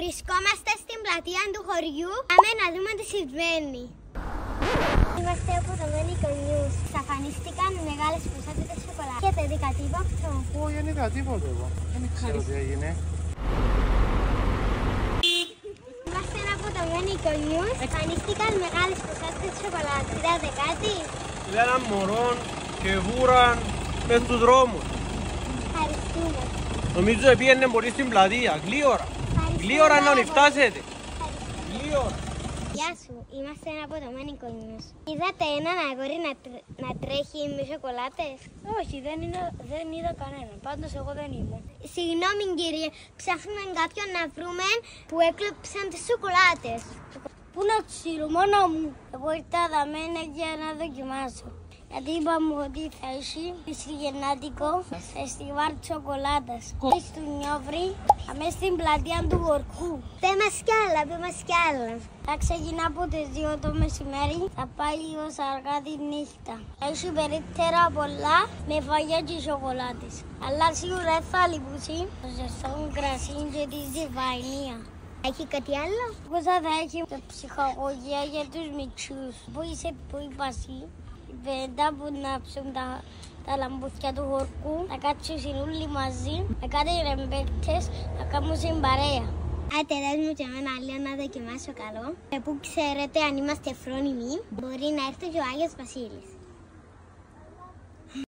Βρισκόμαστε στην πλατεία του χωριού. Πάμε να δούμε τι συμβαίνει. Είμαστε αποτωμένοι οικογενείς. Εξαφανίστηκαν μεγάλες ποσότητες σοκολάτα. Έχετε δει κάτι αυτό? Όχι, δεν είδα τίποτα εγώ. Δεν ξέρω τι έγινε. Είμαστε αποτωμένοι οικογενείς. Εξαφανίστηκαν μεγάλες ποσότητες σοκολάτα. Είδατε κάτι? Είδα έναν μωρό και βούραν μες στους δρόμους. Ευχαριστούμε. Νομίζω πήγαινε πολύ στην πλατεία. Γλίωρα. Γλίωρα να φτάσετε. Γλίωρα. Γεια σου, είμαστε αποτωμένοι οικογενείς. Είδατε έναν αγόρι να τρέχει με σοκολάτες? Όχι, δεν είδα κανέναν. Πάντως εγώ δεν ήμουν. Συγγνώμη κύριε, ψάχνουμε κάποιον να βρούμε που έκλεψαν τις σοκολάτες. Πού να τους στείλω, μόνο μου. Εγώ ήρθα δαμένα για να δοκιμάσω. Γιατί είπαμε ότι θα έχει χριστουγεννάτικο φεστιβάλ σοκολάτας. Του Νιόβρη, αμέσως στην πλατεία του Γορκού. Πες μας κι άλλα, πες μας κι άλλα. Θα ξεκινά από τις 2 το μεσημέρι, θα πάει λίγο αργά τη νύχτα. Θα έχει περίπτερα πολλά με φαγιά και σοκολάτες. Αλλά σίγουρα δεν θα λείπουσει το ζεστό κρασί και τη ζυβαϊνία. Έχει κάτι άλλο? Πόσα θα έχει ψυχαγωγία για τους μικρούς. Που είσαι που είπα εσύ. Μετά που να ψουν τα λαμπούθια του χορκού, να κάτσουν όλοι μαζί, με κάτι ρεμπέτες, να κάνουν συμπαρέα. Άτε δες μου και εμένα άλλο να δοκιμάσω καλό. Που ξέρετε αν είμαστε φρόνιμοι, μπορεί να έρθει και ο Άγιος Βασίλης.